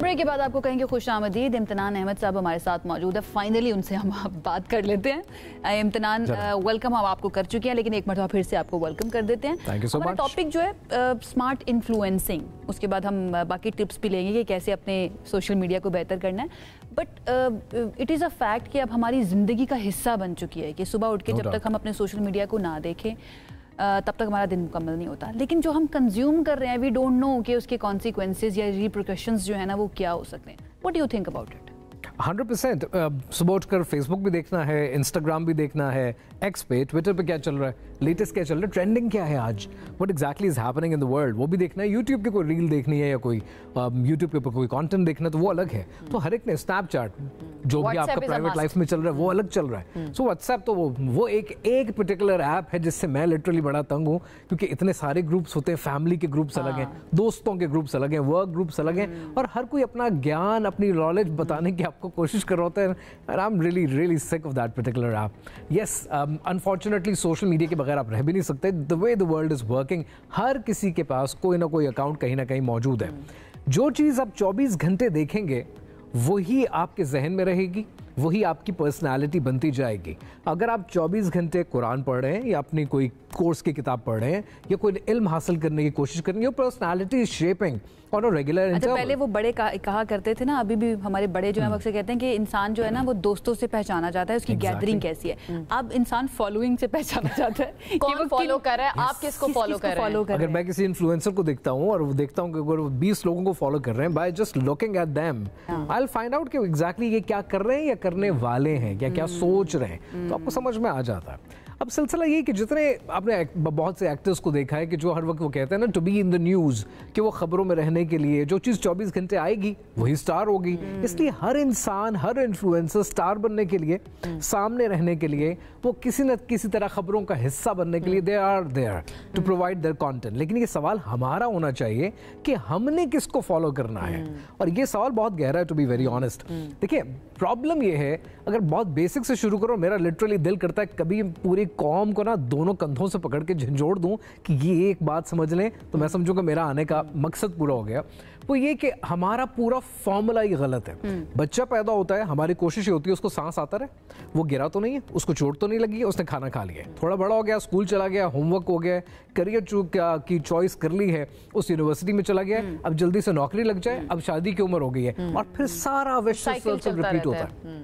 Break के बाद आपको कहेंगे खुश आमदीद। इम्तिनान अहमद साहब हमारे साथ मौजूद है। फाइनली उनसे हम बात कर लेते हैं। इम्तिनान, वेलकम हम आपको कर चुके हैं, लेकिन एक मरतबा फिर से आपको वेलकम कर देते हैं। Thank you so much. Topic जो है स्मार्ट इन्फ्लुएंसिंग, उसके बाद हम बाकी टिप्स भी लेंगे कि कैसे अपने सोशल मीडिया को बेहतर करना है। But it is a fact कि अब हमारी ज़िंदगी का हिस्सा बन चुकी है कि सुबह उठ के जब तक हम अपने सोशल मीडिया को ना देखें तब तक हमारा दिन मुकम्मल नहीं होता। लेकिन जो हम कंज्यूम कर रहे हैं, वी डोंट नो कि उसके कॉन्सिक्वेंसेज या रिपरकशंस जो है ना वो क्या हो सकते हैं। What do you think about it? 100%। सुबह उठकर फेसबुक भी देखना है, इंस्टाग्राम भी देखना है, एक्स पे, ट्विटर पे क्या चल रहा है, लेटेस्ट क्या चल रहा है, ट्रेंडिंग क्या है आज, what exactly is happening in the world, वो भी देखना है। यूट्यूब की कोई रील देखनी है या कोई यूट्यूब के ऊपर कोई कंटेंट देखना है तो वो अलग है। तो हर एक ने स्नैपचैट, जो भी आपका प्राइवेट लाइफ में चल रहा है वो अलग चल रहा है। सो व्हाट्सएप तो वो एक पर्टिकुलर ऐप है जिससे मैं लिटरली बड़ा तंग हूँ, क्योंकि इतने सारे ग्रुप्स होते हैं। फैमिली के ग्रुप्स अलग हैं, दोस्तों के ग्रुप्स अलग हैं, वर्क ग्रुप्स अलग हैं, और हर कोई अपना ज्ञान, अपनी नॉलेज बताने की आपको कोशिश कर रहा होता है। And I am really sick of that particular app. Yes, unfortunately social media के बगैर आप रह भी नहीं सकते। The way the world is working, हर किसी के पास कोई ना कोई अकाउंट कहीं ना कहीं मौजूद है। जो चीज़ आप 24 घंटे देखेंगे वही आपके जहन में रहेगी, वही आपकी पर्सनालिटी बनती जाएगी। अगर आप 24 घंटे कुरान पढ़ रहे हैं या अपनी कोई कोर्स की किताब पढ़ रहे हैं या कोई इल्म हासिल करने की कोशिश कर रहे हैं, your personality is shaping on a regular interval. पहले वो बड़े कहा करते थे ना, अभी भी हमारे बड़े जो है वक्त से कहते हैं कि इंसान जो है ना वो दोस्तों से पहचाना जाता है, उसकी गैदरिंग कैसी है। अब इंसान फॉलोइंग से पहचाना जाता है। कौन फॉलो कर रहा है, आप किसको फॉलो कर रहे हैं। अगर मैं किसी इन्फ्लुएंसर को देखता हूँ और वो देखता हूँ कि अगर 20 लोगों को फॉलो कर रहे हैं, by just looking at them I will find out कि एग्जैक्टली ये क्या कर रहे हैं या करने वाले हैं, क्या सोच रहे हैं, तो आपको समझ में आ जाता है। अब सिलसिला ये कि जितने आपने बहुत से एक्टर्स को देखा है कि जो हर वक्त वो कहते हैं ना, to be in the news, कि वो खबरों में रहने के लिए जो चीज़ 24 घंटे आएगी वही स्टार होगी। इसलिए हर इंसान, हर इन्फ्लुएंसर स्टार बनने के लिए, सामने रहने के लिए, वो किसी न किसी तरह खबरों का हिस्सा बनने के लिए they are there to provide their content. लेकिन ये सवाल हमारा होना चाहिए कि हमने किसको फॉलो करना है, और ये सवाल बहुत गहरा है, टू बी वेरी ऑनेस्ट। देखिए, प्रॉब्लम ये है, अगर बहुत बेसिक से शुरू करो, मेरा लिटरली दिल करता है कभी पूरी कौम को ना दोनों कंधों से पकड़ के झंझोड़ दूं कि ये एक बात समझ लें तो मैं समझूंगा मेरा आने का मकसद पूरा हो गया। वो ये कि हमारा पूरा फॉर्मूला ही गलत है। बच्चा पैदा होता है, हमारी कोशिश ये होती है उसको सांस आता रहे, वो गिरा तो नहीं है, उसको चोट तो नहीं लगी है, उसने खाना खा लिया, थोड़ा बड़ा हो गया, स्कूल चला गया, होमवर्क हो गया, करियर की चॉइस कर ली है, उस यूनिवर्सिटी में चला गया, अब जल्दी से नौकरी लग जाए, अब शादी की उम्र हो गई है, और फिर सारा सर्कल रिपीट होता है।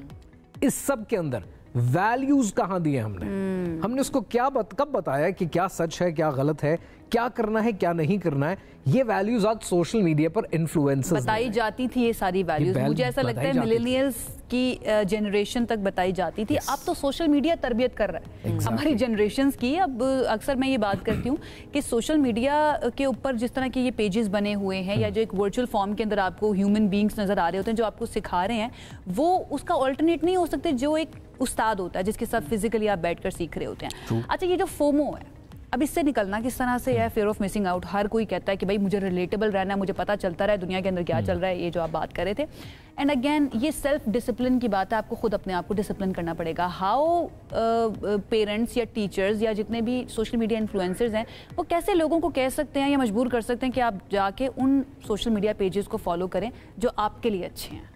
इस सब के अंदर वैल्यूज कहाँ दिए हमने उसको कब बताया कि क्या सच है, क्या गलत है, क्या करना है, क्या नहीं करना है। ये वैल्यूज आज सोशल मीडिया पर इन्फ्लुएंसर्स बताई जाती थी। ये सारी वैल्यूज मुझे ऐसा लगता है मिलेनियल्स की जनरेशन तक बताई जाती थी। अब तो सोशल मीडिया तरबियत कर रहा है हमारी जनरेशन्स की। अब अक्सर मैं ये बात करती हूँ कि सोशल मीडिया के ऊपर जिस तरह के ये पेजेस बने हुए हैं, या जो एक वर्चुअल फॉर्म के अंदर आपको ह्यूमन बींग्स नजर आ रहे होते हैं जो आपको सिखा रहे हैं, वो उसका ऑल्टरनेट नहीं हो सकते जो एक उस्ताद होता है जिसके साथ फिजिकली आप बैठकर सीख रहे होते हैं। अच्छा, ये जो फोमो है, अब इससे निकलना किस तरह से है? Fear of missing out. हर कोई कहता है कि भाई मुझे रिलेटेबल रहना है, मुझे पता चलता रहा है दुनिया के अंदर क्या चल रहा है, ये जो आप बात कर रहे थे। एंड अगेन ये सेल्फ डिसिप्लिन की बात है, आपको खुद अपने आप को डिसिप्लिन करना पड़ेगा। हाउ पेरेंट्स या टीचर्स या जितने भी सोशल मीडिया इन्फ्लुएंसर्स हैं, वो कैसे लोगों को कह सकते हैं या मजबूर कर सकते हैं कि आप जाके उन सोशल मीडिया पेजेस को फॉलो करें जो आपके लिए अच्छे हैं?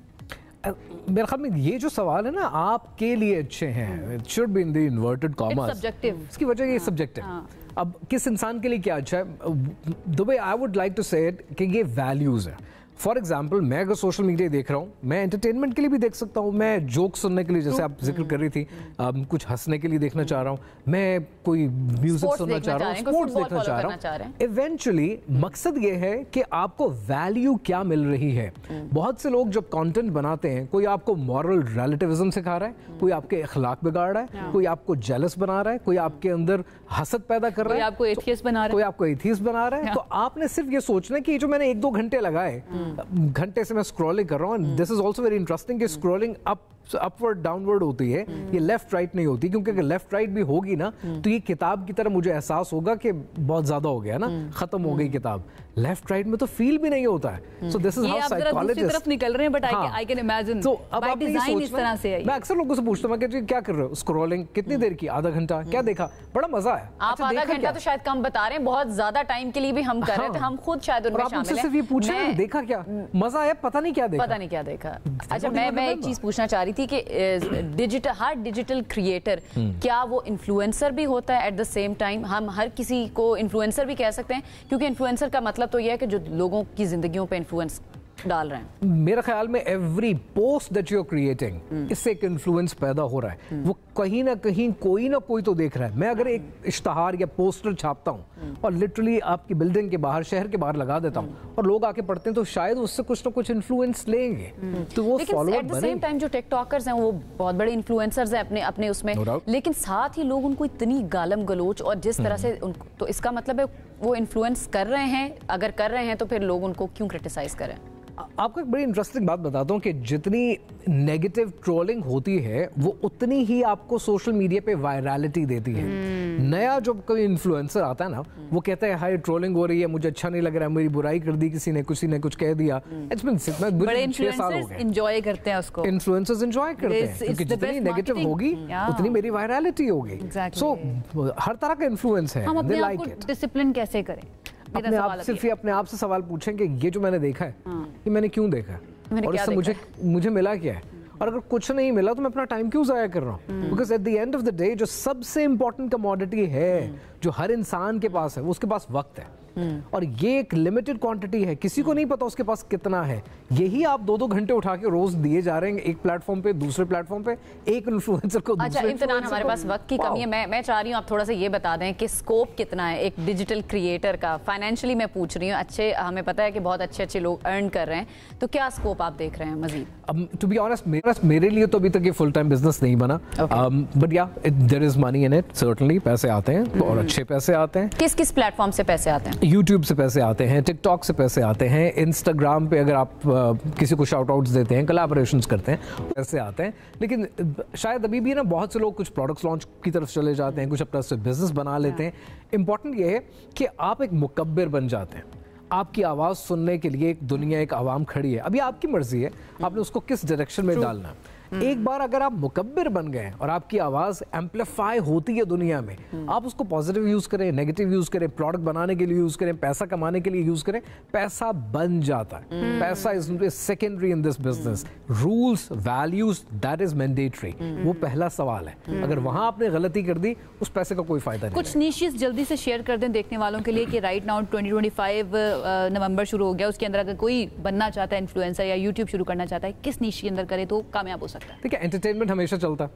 मेरे ख्याल में ये जो सवाल है ना, आपके लिए अच्छे हैं, it should be in the inverted commas, subjective. इसकी वजह ये सब्जेक्टिव। अब किस इंसान के लिए क्या अच्छा है, the way I would like to say it कि ये वैल्यूज है। फॉर एग्जाम्पल, मैं अगर सोशल मीडिया देख रहा हूँ, मैं एंटरटेनमेंट के लिए भी देख सकता हूँ, मैं जोक सुनने के लिए, जैसे आप जिक्र कर रही थी, कुछ हंसने के लिए देखना चाह रहा हूँ, मैं कोई म्यूजिक सुनना चाह रहा हूँ, स्पोर्ट्स देखना चाह रहा हूँ। इवेंचुअली मकसद ये है कि आपको वैल्यू क्या मिल रही है। बहुत से लोग जब कंटेंट बनाते हैं, कोई आपको मॉरल रिलेटिविज्म सिखा रहा है, कोई आपके अखलाक बिगाड़ रहा है, कोई आपको जेलस बना रहा है, कोई आपके अंदर हसद पैदा कर रहा है, आपको एथियस्ट बना रहा है, कोई आपको एथियस्ट बना रहा है। तो आपने सिर्फ ये सोचना है कि जो मैंने 1-2 घंटे लगाए, घंटे से मैं स्क्रॉलिंग कर रहा हूँ, this is also very interesting कि स्क्रॉलिंग अपवर्ड डाउनवर्ड होती है, ये लेफ्ट राइट नहीं होती, क्योंकि अगर लेफ्ट राइट भी होगी ना तो ये किताब की तरह मुझे एहसास होगा कि बहुत ज्यादा हो गया ना, खत्म हो गई किताब। लेफ्ट राइट में तो फील भी नहीं होता है। So this is how psychologist तरफ निकल रहे हैं, बट आई कैन इमेजिन तो अब आप डिजाइन इस तरह से है। मैं अक्सर लोगों से पूछता हूं कि क्या कर रहे हो, स्क्रॉलिंग कितनी देर की, आधा घंटा, क्या देखा, बड़ा मजा है। आप आधा घंटा तो शायद कम बता रहे हैं, बहुत ज्यादा टाइम के लिए भी हम कर रहे थे, हम खुद शायद उनमें शामिल हैं। सिर्फ ये पूछा देखा क्या मजा आया, पता नहीं क्या देखा। अच्छा, मैं एक चीज पूछना चाह रही थी कि हर डिजिटल क्रिएटर क्या वो इन्फ्लुएंसर भी होता है एट द सेम टाइम? हम हर किसी को इन्फ्लुएंसर भी कह सकते हैं, क्योंकि इन्फ्लुएंसर का मतलब तो यह है कि जो लोगों की जिंदगियों पे इन्फ्लुएंस डाल रहे हैं। मेरे ख्याल में every post that you are creating, इससे एक इन्फ्लुएंस पैदा हो रहा है। वो कहीं ना कहीं कोई ना कोई तो देख रहा है। मैं अगर एक इश्तहार या पोस्टर छापता हूँ और लिटरली आपकी बिल्डिंग के बाहर, शहर के बाहर लगा देता हूँ और लोग आके पढ़ते हैं, तो शायद उससे कुछ ना कुछ इन्फ्लुएंस लेंगे। तो वो follower eight the same time जो टिकटॉकर्स हैं वो बहुत बड़े इन्फ्लुएंसर्स हैं अपने उसमें, लेकिन साथ ही लोग उनको इतनी गालम गलोच और जिस तरह से तो इसका मतलब है वो इन्फ्लुएंस कर रहे हैं। अगर कर रहे हैं तो फिर लोग उनको क्यों क्रिटिसाइज करें? आपको एक बड़ी इंटरेस्टिंग बात बताता हूँ कि जितनी नेगेटिव ट्रोलिंग होती है वो उतनी ही आपको सोशल मीडिया पे वायरलिटी देती है। नया जो कोई इन्फ्लुएंसर आता है ना, वो कहता है हाय ट्रोलिंग हो रही है, मुझे अच्छा नहीं लग रहा है, मेरी बुराई कर दी किसी ने कुछ कह दिया। बड़े इन्फ्लुएंसर्स एंजॉय करते हैं उसको, इन्फ्लुएंसर्स एंजॉय करते हैं क्योंकि जितनी नेगेटिव होगी उतनी मेरी वायरलिटी होगी। सो हर तरह का इन्फ्लुएंस है। हम अपने आप को डिसिप्लिन कैसे करें? अपने आप से सवाल पूछें कि ये जो मैंने देखा है ये मैंने क्यों देखा है और इससे मुझे मिला क्या है, और अगर कुछ नहीं मिला तो मैं अपना टाइम क्यों जाया कर रहा हूँ? Because at the end of the day जो सबसे इंपॉर्टेंट कमोडिटी है जो हर इंसान के पास है, वो उसके पास वक्त है। और ये एक लिमिटेड क्वांटिटी है, किसी को नहीं पता उसके पास कितना है। यही आप 2-2 घंटे उठा के रोज दिए जा रहे हैं, एक प्लेटफॉर्म पे दूसरे प्लेटफॉर्म पे, एक इन्फ्लुएंसर को दूसरे। अच्छा इम्तिनान, हमारे पास वक्त की कमी है, मैं चाह रही हूँ आप थोड़ा सा ये बता दें कि स्कोप कितना है एक डिजिटल क्रिएटर का? फाइनेंशियली मैं पूछ रही हूँ, अच्छे हमें पता है कि बहुत अच्छे लोग अर्न कर रहे हैं, तो क्या स्कोप आप देख रहे हैं मजीद? टू बी ऑनेस्ट मेरे लिए तो अभी तक ये फुल टाइम बिजनेस नहीं बना, बट या there is money in it, certainly पैसे आते हैं और अच्छे पैसे आते हैं। किस प्लेटफॉर्म से पैसे आते हैं? यूट्यूब से पैसे आते हैं, टिकटॉक से पैसे आते हैं, इंस्टाग्राम पे अगर आप किसी को शाउट आउट्स देते हैं, कोलैबोरेशंस करते हैं, पैसे आते हैं। लेकिन शायद अभी भी ना बहुत से लोग कुछ प्रोडक्ट्स लॉन्च की तरफ चले जाते हैं, कुछ अपना से बिजनेस बना लेते हैं। इंपॉर्टेंट ये है कि आप एक मुकब्बिर बन जाते हैं। आपकी आवाज़ सुनने के लिए एक दुनिया, एक आवाम खड़ी है। अभी आपकी मर्जी है आपने उसको किस डायरेक्शन में डालना है। एक बार अगर आप मुकब्बिर बन गए और आपकी आवाज एम्पलीफाई होती है दुनिया में, आप उसको पॉजिटिव यूज करें, नेगेटिव यूज करें, प्रोडक्ट बनाने के लिए यूज करें, पैसा कमाने के लिए यूज करें, पैसा बन जाता है। पैसा is secondary in this business. Rules, values, that is mandatory. वो पहला सवाल है। अगर वहां आपने गलती कर दी, उस पैसे का कोई फायदा नहीं। कुछ निशेस जल्दी से शेयर कर दें देखने वालों के लिए कि राइट नाउ 2025 नवंबर शुरू हो गया, उसके अंदर अगर कोई बनना चाहता है इन्फ्लुएंसर या यूट्यूब शुरू करना चाहता है, किस निश के अंदर करे तो कामयाब हो सकता है? ठीक है, एंटरटेनमेंट हमेशा चलता है।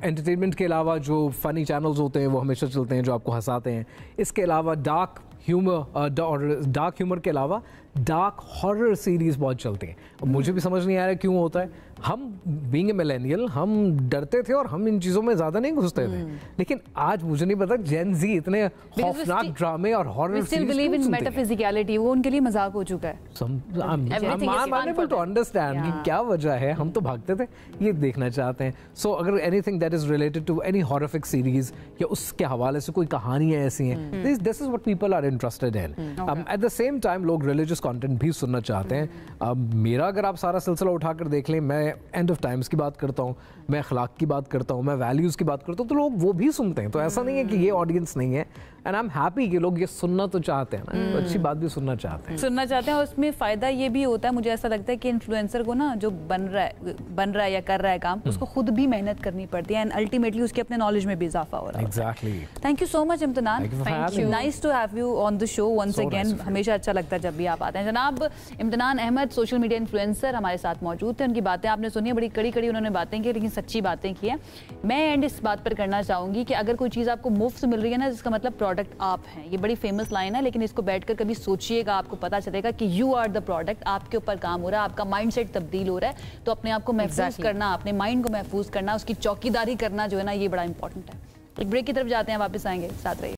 एंटरटेनमेंट के अलावा जो फनी चैनल्स होते हैं वो हमेशा चलते हैं, जो आपको हंसाते हैं। इसके अलावा डार्क ह्यूमर के अलावा डार्क हॉरर सीरीज बहुत चलती हैं। मुझे भी समझ नहीं आ रहा क्यों होता है। हम बीइंग ए मिलेनियल हम डरते थे और हम इन चीज़ों में ज़्यादा नहीं घुसते थे, लेकिन आज मुझे नहीं पता जेन जी इतने खौफनाक ड्रामे और हॉरर सीरीज बिलीव इन मेटाफिजिकलिटी, वो उनके लिए मजाक हो चुका है। अनएबल टू अंडरस्टैंड कि क्या वजह है। हम तो भागते थे, ये देखना चाहते हैं। सो अगर anything that is related to any horrific series या उसके हवाले से कोई कहानियां ऐसी हैं, this is what people are interested in. At the same time लोग रिलीजियस कंटेंट भी सुनना चाहते हैं। मेरा अगर आप सारा सिलसिला उठाकर देख लें, मैं एंड ऑफ टाइम्स की बात करता हूँ, मैं अखलाक की बात करता हूँ, मैं वैल्यूज़ की बात करता हूँ, तो लोग वो भी सुनते हैं। तो ऐसा नहीं है कि ये ऑडियंस नहीं है। एंड आई एम हैप्पी कि लोग ये सुनना तो चाहते हैं ना, तो अच्छी बात भी सुनना चाहते हैं। और उसमें फ़ायदा ये भी होता है, मुझे ऐसा लगता है कि इन्फ्लुएंसर को ना जो बन रहा है या कर रहा है काम, उसको खुद भी मेहनत करनी पड़ती है एंड अल्टीमेटली उसके अपने नॉलेज में भी इजाफा हो रहा है। Exactly. Thank you so much Imtinan, nice to have you on the show once again. हमेशा अच्छा लगता है जब भी आप आते हैं। जनाब इम्तिनान अहमद सोशल मीडिया इन्फ्लुएंसर हमारे साथ मौजूद थे। उनकी बातें आपने सुनी है, बड़ी कड़ी उन्होंने बातें की, लेकिन सच्ची बातें की है। मैं एंड इस बात पर करना चाहूँगी कि अगर कोई चीज़ आपको मुफ्त मिल रही है ना, जिसका मतलब प्रोडक्ट आप हैं। ये बड़ी फेमस लाइन है, लेकिन इसको बैठकर कभी सोचिएगा, आपको पता चलेगा कि यू आर द प्रोडक्ट। आपके ऊपर काम हो रहा है, आपका माइंडसेट तब्दील हो रहा है, तो अपने आप को महफूज करना, अपने माइंड को महफूज करना, उसकी चौकीदारी करना जो है ना, ये बड़ा इंपॉर्टेंट है। एक ब्रेक की तरफ जाते हैं, वापस आएंगे, साथ रहिए।